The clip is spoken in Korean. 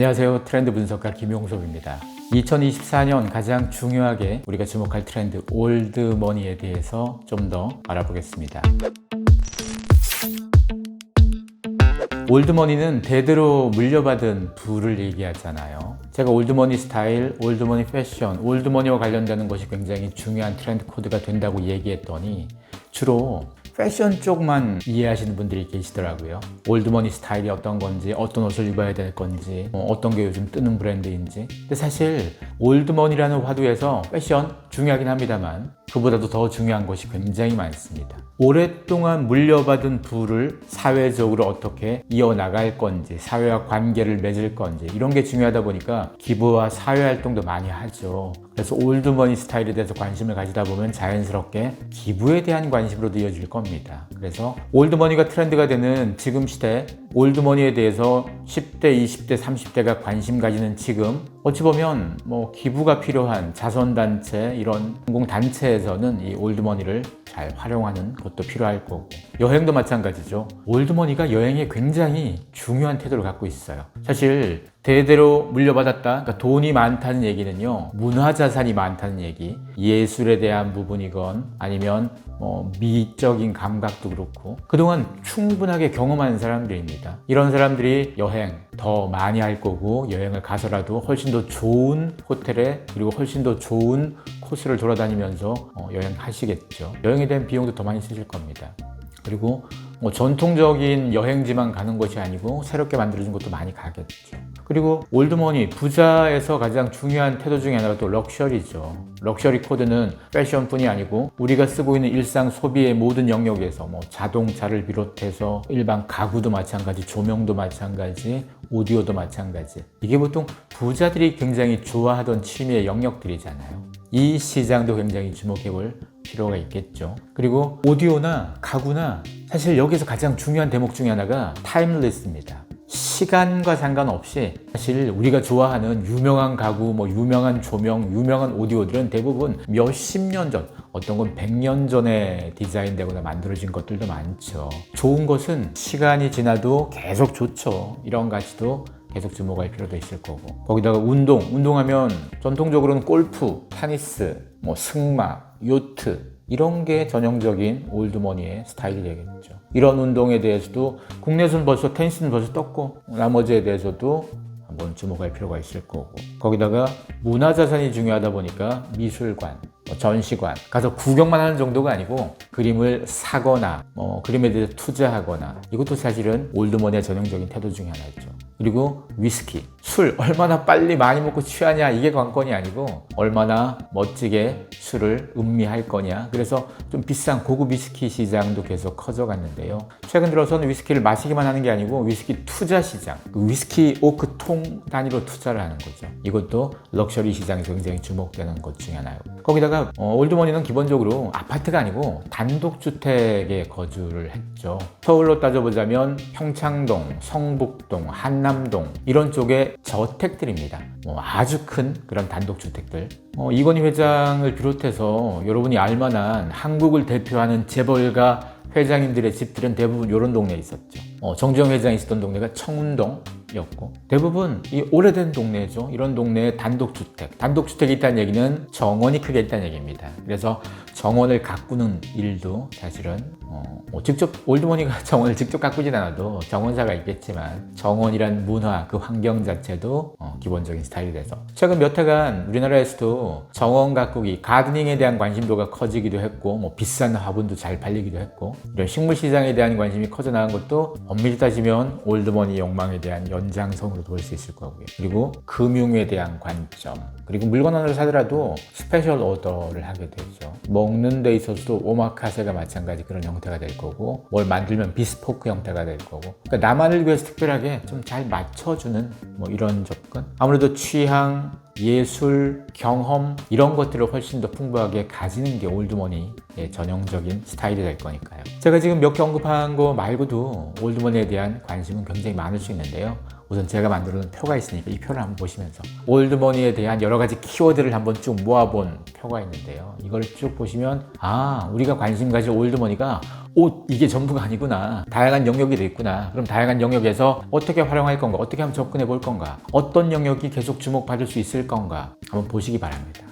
안녕하세요. 트렌드 분석가 김용섭입니다. 2024년 가장 중요하게 우리가 주목할 트렌드 올드머니에 대해서 좀 더 알아보겠습니다. 올드머니는 대대로 물려받은 부를 얘기하잖아요. 제가 올드머니 스타일, 올드머니 패션, 올드머니와 관련되는 것이 굉장히 중요한 트렌드 코드가 된다고 얘기했더니 주로 패션 쪽만 이해하시는 분들이 계시더라고요. 올드머니 스타일이 어떤 건지, 어떤 옷을 입어야 될 건지, 어떤 게 요즘 뜨는 브랜드인지. 근데 사실 올드머니라는 화두에서 패션 중요하긴 합니다만 그보다도 더 중요한 것이 굉장히 많습니다. 오랫동안 물려받은 부를 사회적으로 어떻게 이어나갈 건지, 사회와 관계를 맺을 건지 이런 게 중요하다 보니까 기부와 사회활동도 많이 하죠. 그래서 올드머니 스타일에 대해서 관심을 가지다 보면 자연스럽게 기부에 대한 관심으로도 이어질 겁니다. 그래서 올드머니가 트렌드가 되는 지금 시대, 올드머니에 대해서 10대, 20대, 30대가 관심 가지는 지금 어찌 보면 기부가 필요한 자선단체, 이런 공공단체에서는 이 올드머니를 잘 활용하는 것도 필요할 거고, 여행도 마찬가지죠. 올드머니가 여행에 굉장히 중요한 태도를 갖고 있어요. 사실 대대로 물려받았다, 그러니까 돈이 많다는 얘기는요, 문화자산이 많다는 얘기, 예술에 대한 부분이건 아니면 미적인 감각도 그렇고 그동안 충분하게 경험한 사람들입니다. 이런 사람들이 여행 더 많이 할 거고, 여행을 가서라도 훨씬 더 좋은 호텔에, 그리고 훨씬 더 좋은 코스를 돌아다니면서 여행하시겠죠. 여행에 대한 비용도 더 많이 쓰실 겁니다. 그리고 전통적인 여행지만 가는 것이 아니고 새롭게 만들어진 것도 많이 가겠죠. 그리고 올드머니, 부자에서 가장 중요한 태도 중에 하나가 또 럭셔리죠. 럭셔리 코드는 패션뿐이 아니고 우리가 쓰고 있는 일상 소비의 모든 영역에서 자동차를 비롯해서 일반 가구도 마찬가지, 조명도 마찬가지, 오디오도 마찬가지. 이게 보통 부자들이 굉장히 좋아하던 취미의 영역들이잖아요. 이 시장도 굉장히 주목해 볼 필요가 있겠죠. 그리고 오디오나 가구나, 사실 여기서 가장 중요한 대목 중에 하나가 타임리스입니다. 시간과 상관없이 사실 우리가 좋아하는 유명한 가구, 유명한 조명, 유명한 오디오들은 대부분 몇십 년 전, 어떤 건 100년 전에 디자인되거나 만들어진 것들도 많죠. 좋은 것은 시간이 지나도 계속 좋죠. 이런 가치도 계속 주목할 필요도 있을 거고, 거기다가 운동하면 전통적으로는 골프, 테니스, 승마, 요트 이런 게 전형적인 올드머니의 스타일이 되겠죠. 이런 운동에 대해서도 국내에서는 벌써 테니스는 벌써 떴고, 나머지에 대해서도 한번 주목할 필요가 있을 거고, 거기다가 문화자산이 중요하다 보니까 미술관, 전시관 가서 구경만 하는 정도가 아니고 그림을 사거나 그림에 대해서 투자하거나, 이것도 사실은 올드머니의 전형적인 태도 중에 하나죠. 그리고 위스키, 술 얼마나 빨리 많이 먹고 취하냐, 이게 관건이 아니고 얼마나 멋지게 술을 음미할 거냐. 그래서 좀 비싼 고급 위스키 시장도 계속 커져갔는데요. 최근 들어서는 위스키를 마시기만 하는 게 아니고 위스키 투자 시장, 위스키 오크 통 단위로 투자를 하는 거죠. 이것도 럭셔리 시장에서 굉장히 주목되는 것 중에 하나예요. 거기다가 올드머니는 기본적으로 아파트가 아니고 단독주택에 거주를 했죠. 서울로 따져보자면 평창동, 성북동, 한남동 이런 쪽의 저택들입니다. 아주 큰 그런 단독주택들. 이건희 회장을 비롯해서 여러분이 알만한 한국을 대표하는 재벌가 회장님들의 집들은 대부분 이런 동네에 있었죠. 정주영 회장이 있었던 동네가 청운동이었고, 대부분 이 오래된 동네죠. 이런 동네에 단독주택이 있다는 얘기는 정원이 크게 있다는 얘기입니다. 그래서 정원을 가꾸는 일도 사실은 직접 올드머니가 정원을 직접 가꾸진 않아도 정원사가 있겠지만, 정원이란 문화, 그 환경 자체도 기본적인 스타일이 돼서 최근 몇 해간 우리나라에서도 정원 가꾸기, 가드닝에 대한 관심도가 커지기도 했고, 비싼 화분도 잘 팔리기도 했고, 이런 식물 시장에 대한 관심이 커져 나간 것도 엄밀히 따지면 올드머니 욕망에 대한 연장선으로 볼 수 있을 거고요. 그리고 금융에 대한 관점, 그리고 물건 하나를 사더라도 스페셜 오더를 하게 되죠. 먹는 데 있어서도 오마카세가 마찬가지 그런 형태가 될 거고, 뭘 만들면 비스포크 형태가 될 거고, 그러니까 나만을 위해서 특별하게 좀 잘 맞춰주는 이런 접근. 아무래도 취향, 예술, 경험 이런 것들을 훨씬 더 풍부하게 가지는 게 올드머니의 전형적인 스타일이 될 거니까요. 제가 지금 몇 개 언급한 거 말고도 올드머니에 대한 관심은 굉장히 많을 수 있는데요. 우선 제가 만들어 놓은 표가 있으니까 이 표를 한번 보시면서 올드머니에 대한 여러 가지 키워드를 한번 쭉 모아본 표가 있는데요. 이걸 쭉 보시면 우리가 관심 가질 올드머니가 옷 이게 전부가 아니구나. 다양한 영역이 돼 있구나. 그럼 다양한 영역에서 어떻게 활용할 건가? 어떻게 하면 접근해 볼 건가? 어떤 영역이 계속 주목받을 수 있을 건가? 한번 보시기 바랍니다.